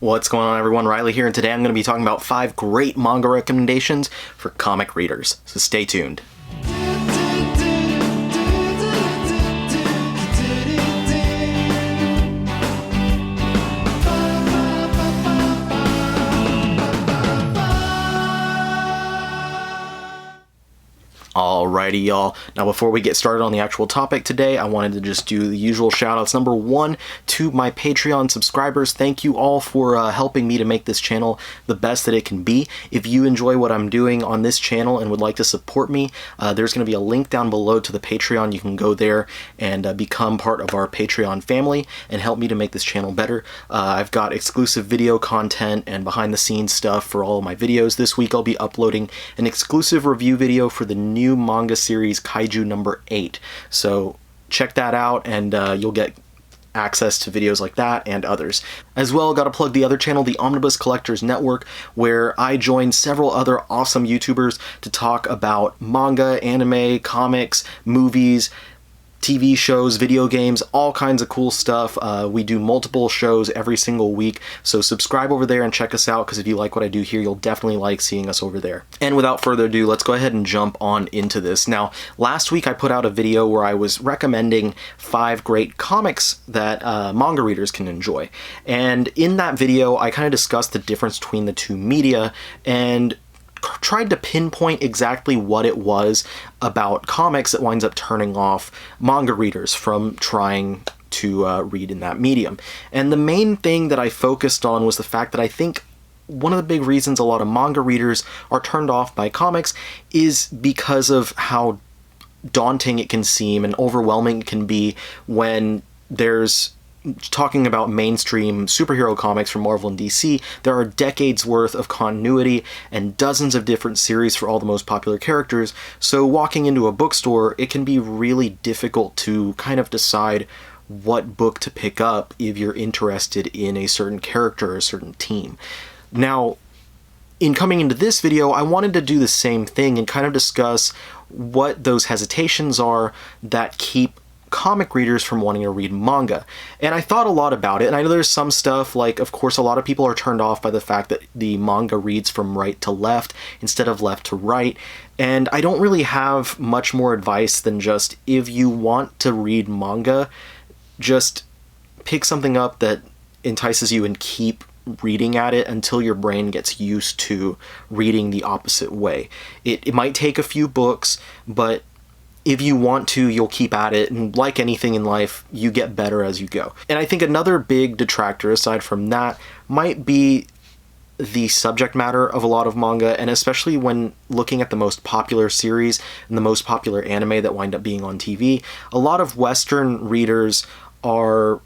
What's going on, everyone? Riley here, and today I'm going to be talking about 5 great manga recommendations for comic readers, so stay tuned. Alrighty, y'all. Now, before we get started on the actual topic today, I wanted to just do the usual shout-outs. Number 1, to my Patreon subscribers. Thank you all for helping me to make this channel the best that it can be. If you enjoy what I'm doing on this channel and would like to support me, there's going to be a link down below to the Patreon. You can go there and become part of our Patreon family and help me to make this channel better. I've got exclusive video content and behind-the-scenes stuff for all of my videos. This week I'll be uploading an exclusive review video for the new manga series Kaiju number 8. So check that out and you'll get access to videos like that and others. As well, gotta plug the other channel, the Omnibus Collectors Network, where I join several other awesome YouTubers to talk about manga, anime, comics, movies, TV shows, video games, all kinds of cool stuff. We do multiple shows every single week, so subscribe over there and check us out, because if you like what I do here, you'll definitely like seeing us over there. And without further ado, let's go ahead and jump on into this. Now, last week I put out a video where I was recommending 5 great comics that manga readers can enjoy. And in that video, I kind of discussed the difference between the two media and tried to pinpoint exactly what it was about comics that winds up turning off manga readers from trying to read in that medium. And the main thing that I focused on was the fact that I think one of the big reasons a lot of manga readers are turned off by comics is because of how daunting it can seem and overwhelming it can be when there's talking about mainstream superhero comics from Marvel and DC. There are decades worth of continuity and dozens of different series for all the most popular characters, so walking into a bookstore, it can be really difficult to kind of decide what book to pick up if you're interested in a certain character or a certain team. Now, in coming into this video, I wanted to do the same thing and kind of discuss what those hesitations are that keep comic readers from wanting to read manga. And I thought a lot about it, and I know there's some stuff like, of course, a lot of people are turned off by the fact that the manga reads from right to left instead of left to right, and I don't really have much more advice than just, if you want to read manga, just pick something up that entices you and keep reading at it until your brain gets used to reading the opposite way. It might take a few books, but if you want to, you'll keep at it, and like anything in life, you get better as you go. And I think another big detractor, aside from that, might be the subject matter of a lot of manga, and especially when looking at the most popular series and the most popular anime that wind up being on TV, a lot of Western readers are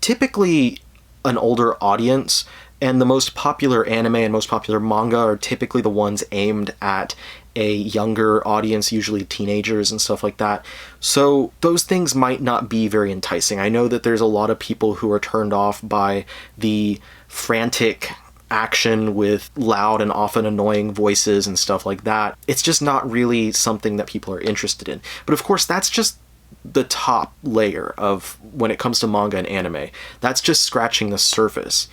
typically an older audience, and the most popular anime and most popular manga are typically the ones aimed at a younger audience, usually teenagers and stuff like that. So those things might not be very enticing. I know that there's a lot of people who are turned off by the frantic action with loud and often annoying voices and stuff like that. It's just not really something that people are interested in. But of course, that's just the top layer of when it comes to manga and anime. That's just scratching the surface.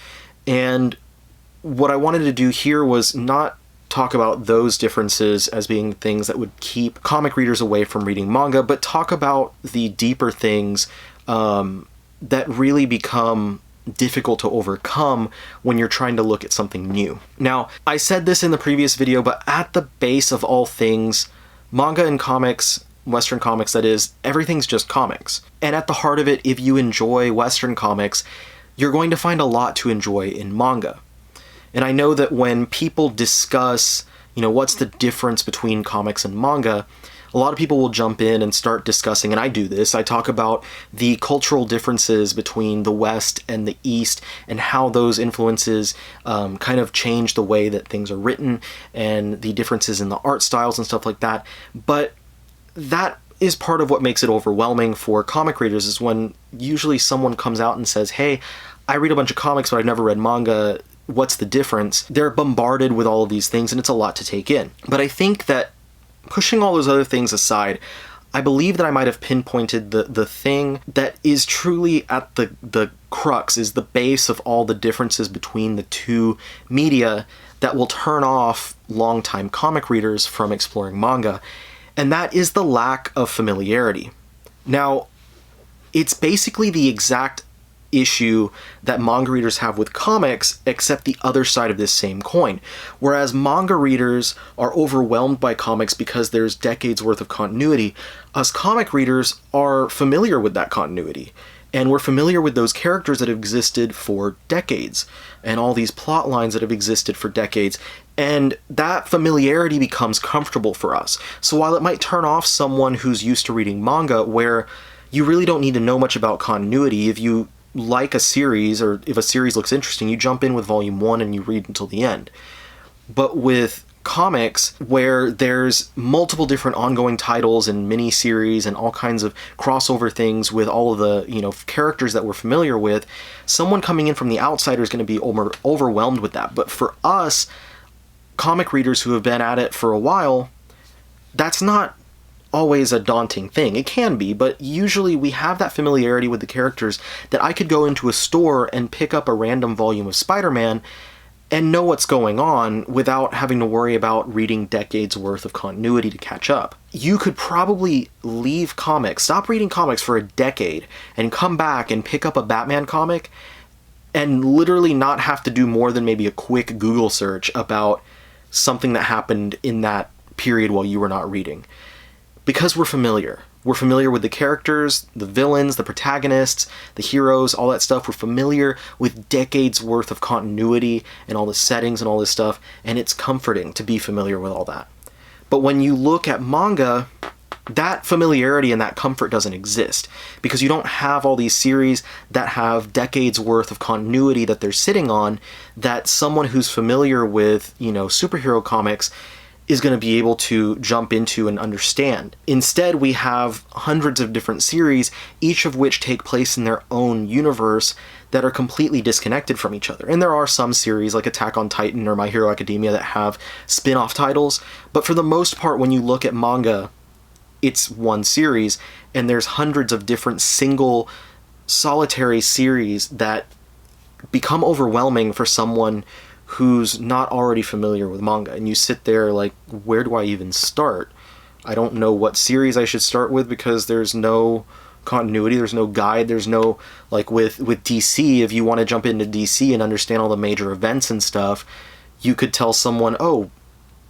And what I wanted to do here was not talk about those differences as being things that would keep comic readers away from reading manga, but talk about the deeper things that really become difficult to overcome when you're trying to look at something new. Now, I said this in the previous video, but at the base of all things, manga and comics, Western comics that is, everything's just comics. And at the heart of it, if you enjoy Western comics, you're going to find a lot to enjoy in manga. And I know that when people discuss, what's the difference between comics and manga, a lot of people will jump in and start discussing, and I do this, I talk about the cultural differences between the West and the East and how those influences kind of change the way that things are written and the differences in the art styles and stuff like that. But that is part of what makes it overwhelming for comic readers, is when usually someone comes out and says, hey, I read a bunch of comics, but I've never read manga. What's the difference? They're bombarded with all of these things, and it's a lot to take in. But I think that pushing all those other things aside, I believe that I might have pinpointed the thing that is truly at the crux, is the base of all the differences between the two media that will turn off longtime comic readers from exploring manga, and that is the lack of familiarity. Now, it's basically the exact issue that manga readers have with comics, except the other side of this same coin. Whereas manga readers are overwhelmed by comics because there's decades worth of continuity, us comic readers are familiar with that continuity. And we're familiar with those characters that have existed for decades, and all these plot lines that have existed for decades, and that familiarity becomes comfortable for us. So while it might turn off someone who's used to reading manga, where you really don't need to know much about continuity, if you like a series, or if a series looks interesting, you jump in with volume 1 and you read until the end. But with comics, where there's multiple different ongoing titles and mini-series and all kinds of crossover things with all of the, characters that we're familiar with, someone coming in from the outsider is going to be overwhelmed with that. But for us, comic readers who have been at it for a while, that's not always a daunting thing. It can be, but usually we have that familiarity with the characters that I could go into a store and pick up a random volume of Spider-Man and know what's going on without having to worry about reading decades worth of continuity to catch up. You could probably leave comics, stop reading comics for a decade, and come back and pick up a Batman comic and literally not have to do more than maybe a quick Google search about something that happened in that period while you were not reading. Because we're familiar. We're familiar with the characters, the villains, the protagonists, the heroes, all that stuff. We're familiar with decades worth of continuity and all the settings and all this stuff, and it's comforting to be familiar with all that. But when you look at manga, that familiarity and that comfort doesn't exist, because you don't have all these series that have decades worth of continuity that they're sitting on, that someone who's familiar with, superhero comics is going to be able to jump into and understand. Instead, we have hundreds of different series, each of which take place in their own universe, that are completely disconnected from each other. And there are some series like Attack on Titan or My Hero Academia that have spin-off titles, but for the most part, when you look at manga, it's one series, and there's hundreds of different single solitary series that become overwhelming for someone who's not already familiar with manga. And you sit there like, where do I even start? I don't know what series I should start with, because there's no continuity, there's no guide, there's no, like with DC, if you want to jump into DC and understand all the major events and stuff, you could tell someone, oh,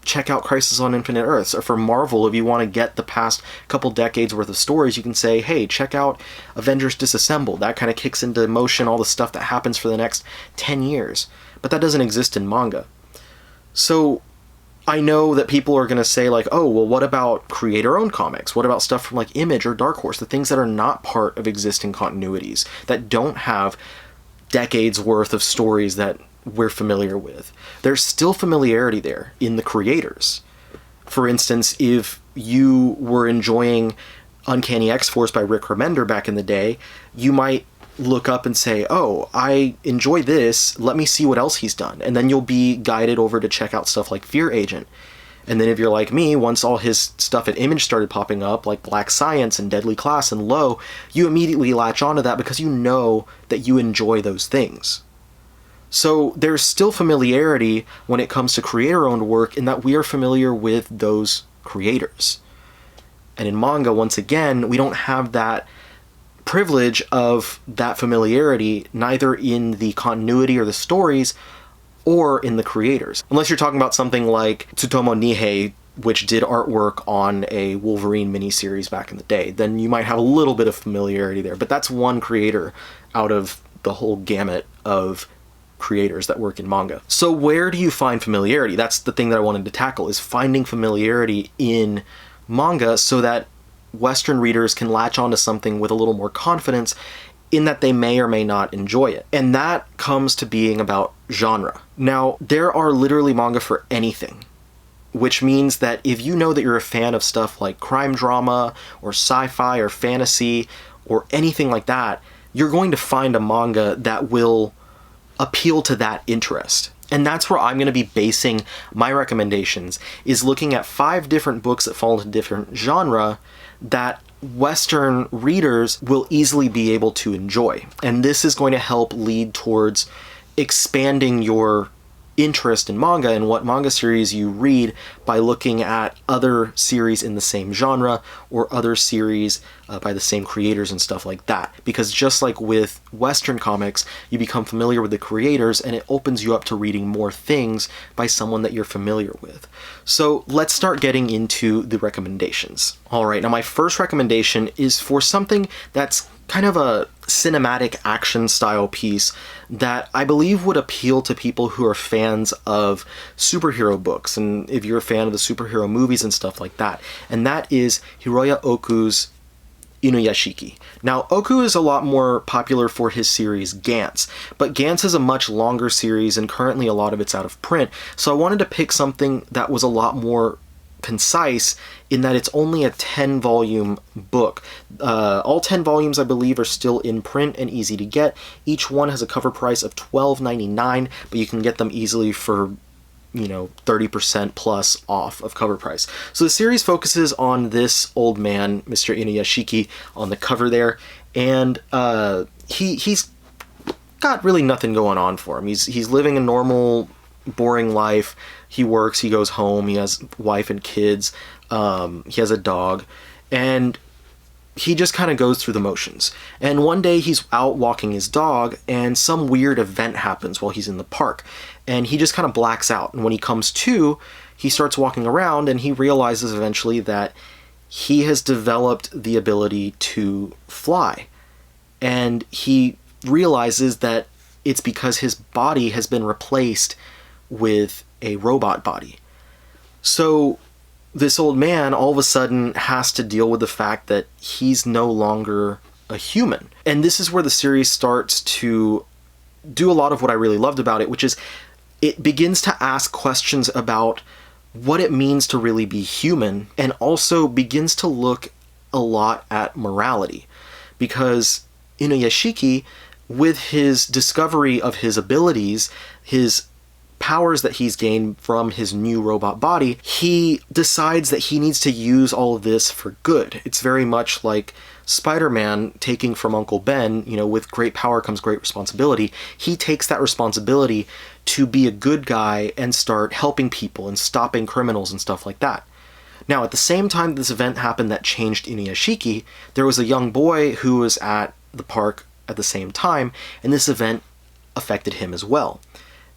check out Crisis on Infinite Earths. Or for Marvel, if you want to get the past couple decades worth of stories, you can say, hey, check out Avengers Disassembled. That kind of kicks into motion all the stuff that happens for the next 10 years. But that doesn't exist in manga. So I know that people are going to say like, oh, well, what about creator-owned comics? What about stuff from like Image or Dark Horse? The things that are not part of existing continuities, that don't have decades worth of stories that we're familiar with. There's still familiarity there in the creators. For instance, if you were enjoying Uncanny X-Force by Rick Remender back in the day, you might look up and say, oh, I enjoy this, let me see what else he's done. And then you'll be guided over to check out stuff like Fear Agent. And then if you're like me, once all his stuff at Image started popping up, like Black Science and Deadly Class and Low, you immediately latch onto that because you know that you enjoy those things. So there's still familiarity when it comes to creator-owned work, in that we are familiar with those creators. And in manga, once again, we don't have that privilege of that familiarity, neither in the continuity or the stories or in the creators. Unless you're talking about something like Tsutomu Nihei, which did artwork on a Wolverine miniseries back in the day, then you might have a little bit of familiarity there. But that's one creator out of the whole gamut of creators that work in manga. So where do you find familiarity? That's the thing that I wanted to tackle, is finding familiarity in manga so that Western readers can latch onto something with a little more confidence, in that they may or may not enjoy it. And that comes to being about genre. Now, there are literally manga for anything, which means that if you know that you're a fan of stuff like crime drama or sci-fi or fantasy or anything like that, you're going to find a manga that will appeal to that interest. And that's where I'm going to be basing my recommendations, is looking at 5 different books that fall into different genre that Western readers will easily be able to enjoy. And this is going to help lead towards expanding your interest in manga and what manga series you read by looking at other series in the same genre or other series by the same creators and stuff like that. Because just like with Western comics, you become familiar with the creators and it opens you up to reading more things by someone that you're familiar with. So let's start getting into the recommendations. All right, now my first recommendation is for something that's kind of a cinematic action style piece that I believe would appeal to people who are fans of superhero books, and if you're a fan of the superhero movies and stuff like that. And that is Hiroya Oku's Inuyashiki. Now, Oku is a lot more popular for his series Gantz, but Gantz is a much longer series and currently a lot of it's out of print, so I wanted to pick something that was a lot more concise in that it's only a 10-volume book. All 10 volumes, I believe, are still in print and easy to get. Each one has a cover price of $12.99, but you can get them easily for 30% plus off of cover price. So the series focuses on this old man, Mr. Inuyashiki, on the cover there, and he's got really nothing going on for him. He's living a normal, boring life. He works, he goes home, he has wife and kids, he has a dog, and he just kind of goes through the motions. And one day he's out walking his dog, and some weird event happens while he's in the park, and he just kind of blacks out. And when he comes to, he starts walking around, and he realizes eventually that he has developed the ability to fly. And he realizes that it's because his body has been replaced with a robot body. So this old man all of a sudden has to deal with the fact that he's no longer a human. And this is where the series starts to do a lot of what I really loved about it, which is it begins to ask questions about what it means to really be human, and also begins to look a lot at morality. Because Inuyashiki, with his discovery of his abilities, his powers that he's gained from his new robot body, he decides that he needs to use all of this for good. It's very much like Spider-Man taking from Uncle Ben, with great power comes great responsibility. He takes that responsibility to be a good guy and start helping people and stopping criminals and stuff like that. Now, at the same time this event happened that changed Inuyashiki, there was a young boy who was at the park at the same time, and this event affected him as well.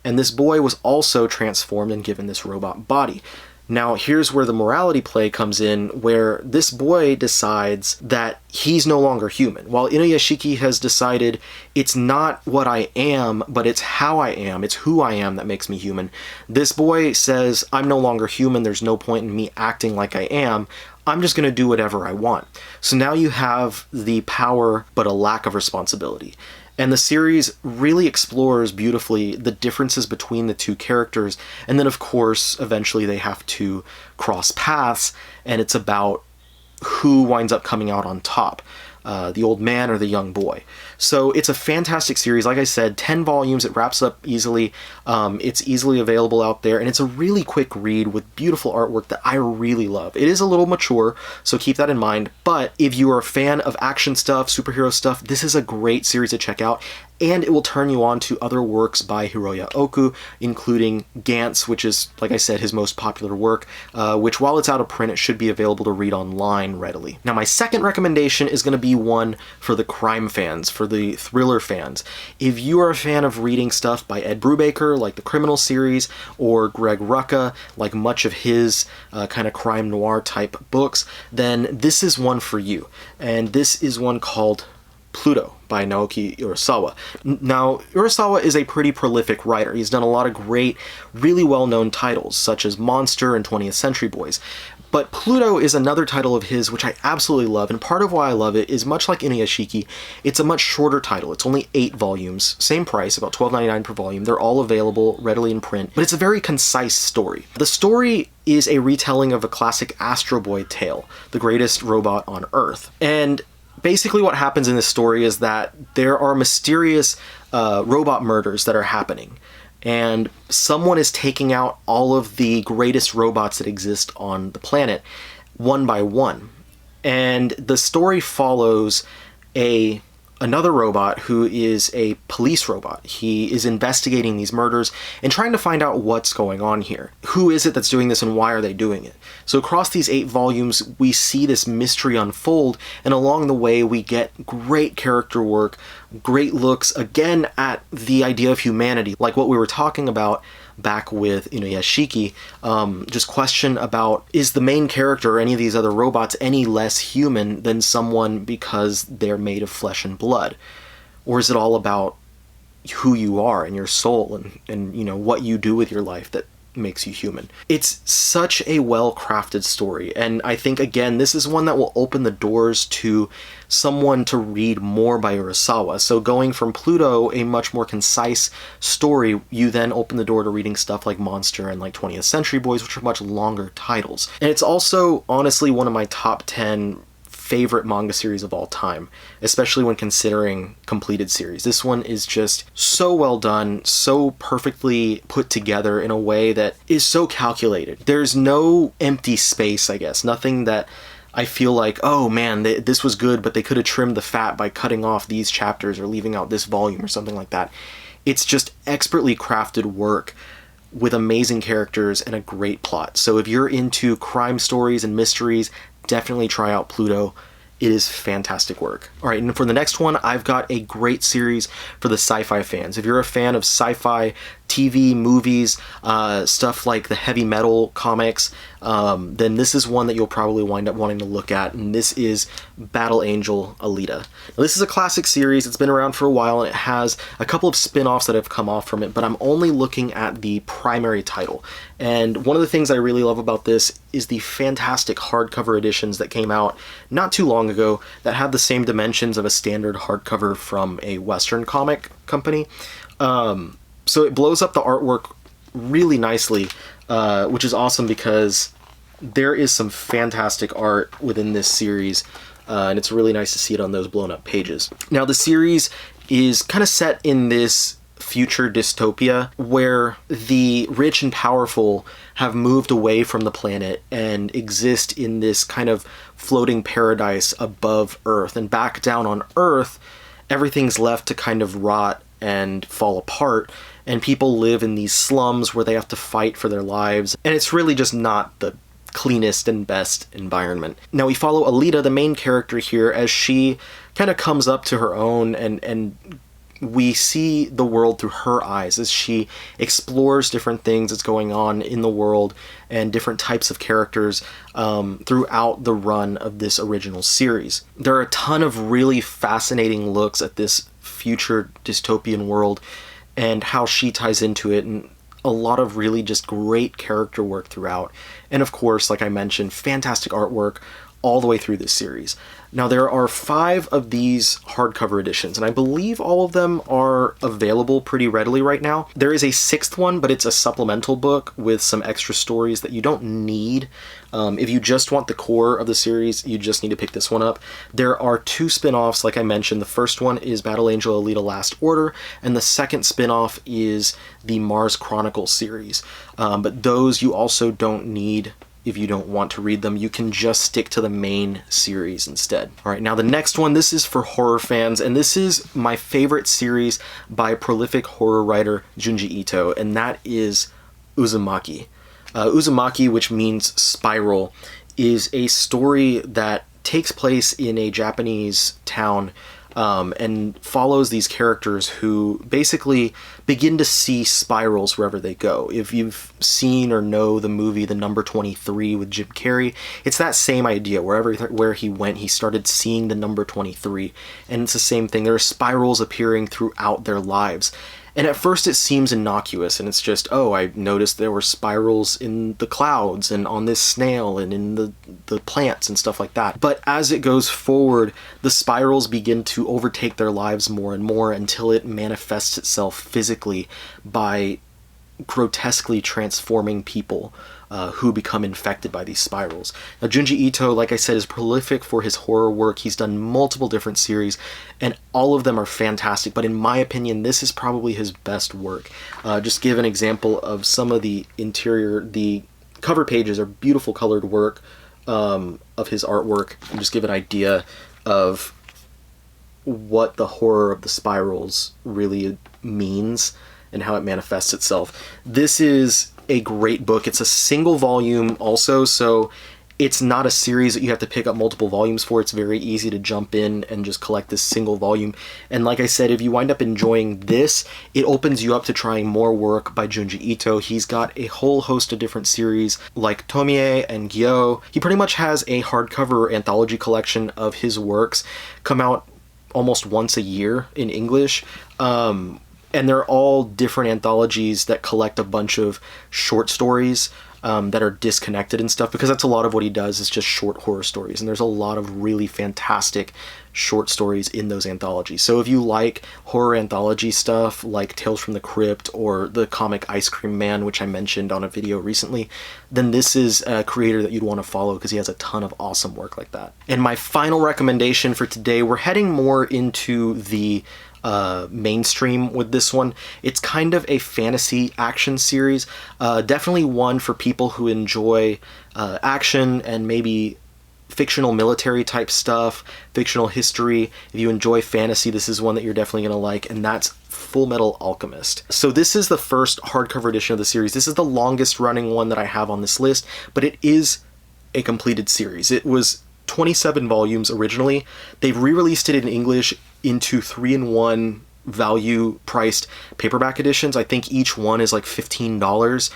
And this boy was also transformed and given this robot body. Now, here's where the morality play comes in, where this boy decides that he's no longer human. While Inuyashiki has decided it's not what I am, but it's how I am, it's who I am that makes me human. This boy says, I'm no longer human, there's no point in me acting like I am. I'm just going to do whatever I want. So now you have the power, but a lack of responsibility. And the series really explores beautifully the differences between the two characters. And then, of course, eventually they have to cross paths, and it's about who winds up coming out on top, the old man or the young boy. So it's a fantastic series. Like I said, 10 volumes, it wraps up easily. It's easily available out there, and it's a really quick read with beautiful artwork that I really love. It is a little mature, so keep that in mind, but if you are a fan of action stuff, superhero stuff, this is a great series to check out, and it will turn you on to other works by Hiroya Oku, including Gantz, which is, like I said, his most popular work, which while it's out of print, it should be available to read online readily. Now, my second recommendation is going to be one for the crime fans, for the thriller fans. If you are a fan of reading stuff by Ed Brubaker, like the Criminal series, or Greg Rucka, like much of his kind of crime noir type books, then this is one for you. And this is one called Pluto by Naoki Urasawa. Now, Urasawa is a pretty prolific writer. He's done a lot of great, really well-known titles, such as Monster and 20th Century Boys. But Pluto is another title of his which I absolutely love, and part of why I love it is much like Inuyashiki, it's a much shorter title. It's only 8 volumes, same price, about $12.99 per volume. They're all available readily in print, but it's a very concise story. The story is a retelling of a classic Astro Boy tale, the greatest robot on Earth. And basically what happens in this story is that there are mysterious robot murders that are happening, and someone is taking out all of the greatest robots that exist on the planet one by one. And the story follows another robot who is a police robot. He is investigating these murders and trying to find out what's going on here. Who is it that's doing this and why are they doing it? So across these 8 volumes, we see this mystery unfold, and along the way we get great character work, great looks, again, at the idea of humanity, like what we were talking about back with Inuyashiki. Just question about, is the main character or any of these other robots any less human than someone because they're made of flesh and blood? Or is it all about who you are and your soul and you know, what you do with your life that makes you human? It's such a well-crafted story, and I think, again, this is one that will open the doors to someone to read more by Orsawa. So going from Pluto, a much more concise story, you then open the door to reading stuff like Monster and like 20th Century Boys, which are much longer titles. And it's also honestly one of my top 10 favorite manga series of all time, especially when considering completed series. This one is just so well done, so perfectly put together in a way that is so calculated. There's no empty space, I guess. Nothing that I feel like, oh man, this was good, but they could have trimmed the fat by cutting off these chapters or leaving out this volume or something like that. It's just expertly crafted work with amazing characters and a great plot. So if you're into crime stories and mysteries, definitely try out Pluto. It is fantastic work. All right, and for the next one, I've got a great series for the sci-fi fans. If you're a fan of sci-fi TV, movies, stuff like the heavy metal comics, then this is one that you'll probably wind up wanting to look at, and this is Battle Angel Alita. Now, this is a classic series. It's been around for a while, and it has a couple of spin-offs that have come off from it, but I'm only looking at the primary title. And one of the things I really love about this is the fantastic hardcover editions that came out not too long ago that have the same dimensions of a standard hardcover from a Western comic company. So it blows up the artwork really nicely, which is awesome because there is some fantastic art within this series, and it's really nice to see it on those blown up pages. Now, the series is kind of set in this future dystopia where the rich and powerful have moved away from the planet and exist in this kind of floating paradise above Earth. And back down on Earth, everything's left to kind of rot and fall apart, and people live in these slums where they have to fight for their lives, and it's really just not the cleanest and best environment. Now we follow Alita, the main character here, as she kind of comes up to her own, and we see the world through her eyes as she explores different things that's going on in the world and different types of characters throughout the run of this original series. There are a ton of really fascinating looks at this future dystopian world and how she ties into it, and a lot of really just great character work throughout. And of course, like I mentioned, fantastic artwork all the way through this series. Now, there are 5 of these hardcover editions, and I believe all of them are available pretty readily right now. There is a 6th one, but it's a supplemental book with some extra stories that you don't need. If you just want the core of the series, you just need to pick this one up. There are 2 spin-offs, like I mentioned. The first one is Battle Angel Alita Last Order, and the second spin-off is the Mars Chronicles series. But those you also don't need if you don't want to read them. You can just stick to the main series instead. All right, now the next one, this is for horror fans, and this is my favorite series by prolific horror writer Junji Ito, and that is Uzumaki. Uzumaki, which means spiral, is a story that takes place in a Japanese town and follows these characters who basically begin to see spirals wherever they go. If you've seen or know the movie The Number 23 with Jim Carrey, it's that same idea. Where he went, he started seeing the number 23, and it's the same thing. There are spirals appearing throughout their lives. And at first it seems innocuous, and it's just, oh, I noticed there were spirals in the clouds and on this snail and in the plants and stuff like that. But as it goes forward, the spirals begin to overtake their lives more and more until it manifests itself physically by grotesquely transforming people who become infected by these spirals. Now, Junji Ito, like I said, is prolific for his horror work. He's done multiple different series, and all of them are fantastic, but in my opinion, this is probably his best work. Just give an example of some of the interior. The cover pages are beautiful colored work, of his artwork and just give an idea of what the horror of the spirals really means and how it manifests itself. This is a great book. It's a single volume also, so it's not a series that you have to pick up multiple volumes for. It's very easy to jump in and just collect this single volume. And like I said, if you wind up enjoying this, it opens you up to trying more work by Junji Ito. He's got a whole host of different series like Tomie and Gyo. He pretty much has a hardcover anthology collection of his works come out almost once a year in English. And they're all different anthologies that collect a bunch of short stories that are disconnected and stuff, because that's a lot of what he does, is just short horror stories. And there's a lot of really fantastic short stories in those anthologies. So if you like horror anthology stuff like Tales from the Crypt or the comic Ice Cream Man, which I mentioned on a video recently, then this is a creator that you'd want to follow because he has a ton of awesome work like that. And my final recommendation for today, we're heading more into the mainstream with this one. It's kind of a fantasy action series. Definitely one for people who enjoy action and maybe fictional military type stuff, fictional history. If you enjoy fantasy, this is one that you're definitely going to like, and that's Fullmetal Alchemist. So this is the first hardcover edition of the series. This is the longest running one that I have on this list, but it is a completed series. It was 27 volumes originally. They've re-released it in English into 3-in-1 value priced paperback editions. I think each one is like $15.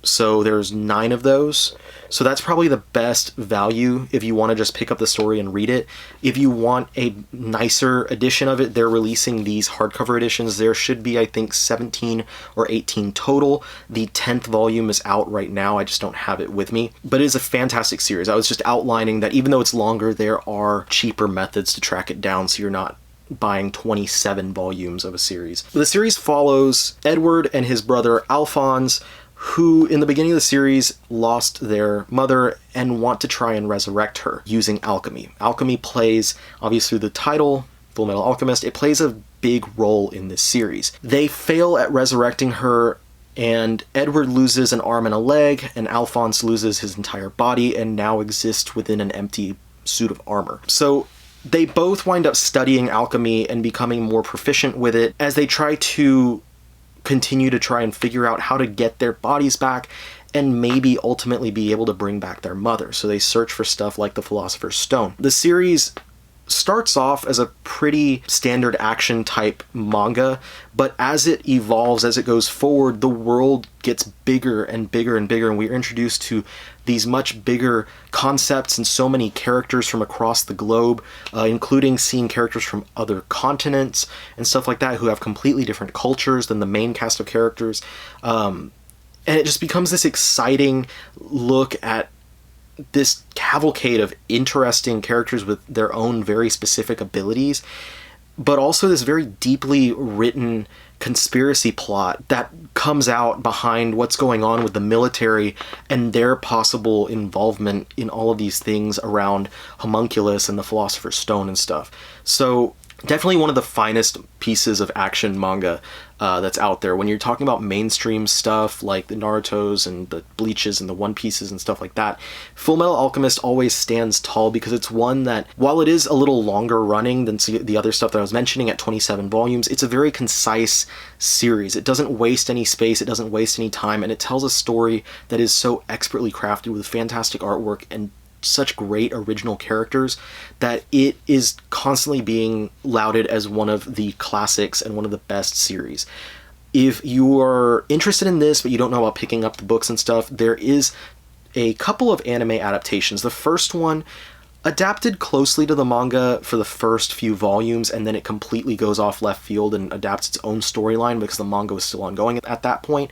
So there's 9 of those. So that's probably the best value if you want to just pick up the story and read it. If you want a nicer edition of it, they're releasing these hardcover editions. There should be, I think, 17 or 18 total. The 10th volume is out right now. I just don't have it with me. But it is a fantastic series. I was just outlining that even though it's longer, there are cheaper methods to track it down so you're not buying 27 volumes of a series. The series follows Edward and his brother Alphonse, who in the beginning of the series lost their mother and want to try and resurrect her using alchemy. Alchemy plays, obviously the title, Fullmetal Alchemist, it plays a big role in this series. They fail at resurrecting her, and Edward loses an arm and a leg, and Alphonse loses his entire body and now exists within an empty suit of armor. So they both wind up studying alchemy and becoming more proficient with it as they try to continue to try and figure out how to get their bodies back and maybe ultimately be able to bring back their mother. So they search for stuff like the Philosopher's Stone. The series starts off as a pretty standard action type manga, but as it evolves, as it goes forward, the world gets bigger and bigger and bigger, and we're introduced to these much bigger concepts and so many characters from across the globe, including seeing characters from other continents and stuff like that who have completely different cultures than the main cast of characters. And it just becomes this exciting look at this cavalcade of interesting characters with their own very specific abilities, but also this very deeply written conspiracy plot that comes out behind what's going on with the military and their possible involvement in all of these things around Homunculus and the Philosopher's Stone and stuff. So definitely one of the finest pieces of action manga that's out there. When you're talking about mainstream stuff like the Narutos and the Bleaches and the One Pieces and stuff like that, Fullmetal Alchemist always stands tall because it's one that, while it is a little longer running than the other stuff that I was mentioning at 27 volumes, it's a very concise series. It doesn't waste any space, it doesn't waste any time, and it tells a story that is so expertly crafted with fantastic artwork and such great original characters that it is constantly being lauded as one of the classics and one of the best series. If you are interested in this but you don't know about picking up the books and stuff, there is a couple of anime adaptations. The first one adapted closely to the manga for the first few volumes, and then it completely goes off left field and adapts its own storyline because the manga was still ongoing at that point.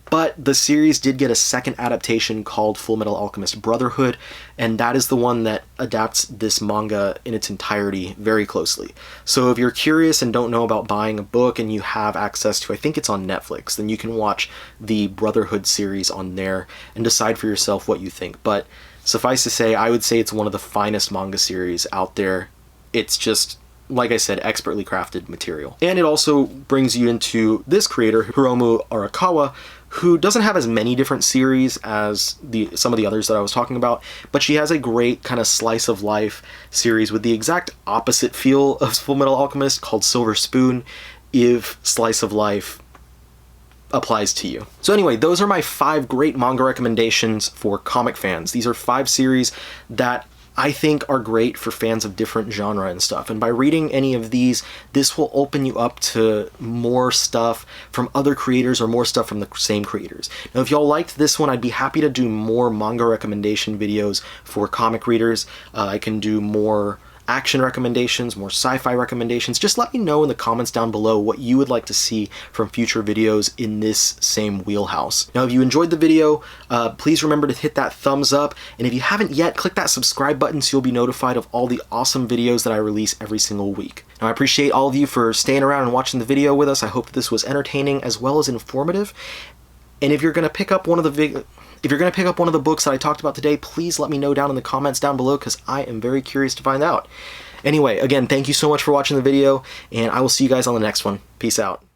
But the series did get a second adaptation called Fullmetal Alchemist Brotherhood, and that is the one that adapts this manga in its entirety very closely. So if you're curious and don't know about buying a book and you have access to, I think it's on Netflix, then you can watch the Brotherhood series on there and decide for yourself what you think. But suffice to say, I would say it's one of the finest manga series out there. It's just like I said, expertly crafted material. And it also brings you into this creator, Hiromu Arakawa, who doesn't have as many different series as some of the others that I was talking about, but she has a great kind of slice of life series with the exact opposite feel of Fullmetal Alchemist called Silver Spoon, if slice of life applies to you. So anyway, those are my 5 great manga recommendations for comic fans. These are 5 series that I think are great for fans of different genre and stuff. And by reading any of these, this will open you up to more stuff from other creators or more stuff from the same creators. Now, if y'all liked this one, I'd be happy to do more manga recommendation videos for comic readers. I can do more action recommendations, more sci-fi recommendations. Just let me know in the comments down below what you would like to see from future videos in this same wheelhouse. Now, if you enjoyed the video, please remember to hit that thumbs up, and if you haven't yet, click that subscribe button so you'll be notified of all the awesome videos that I release every single week. Now, I appreciate all of you for staying around and watching the video with us. I hope that this was entertaining as well as informative. And if you're going to pick up one of the books that I talked about today, please let me know down in the comments down below, because I am very curious to find out. Anyway, again, thank you so much for watching the video, and I will see you guys on the next one. Peace out.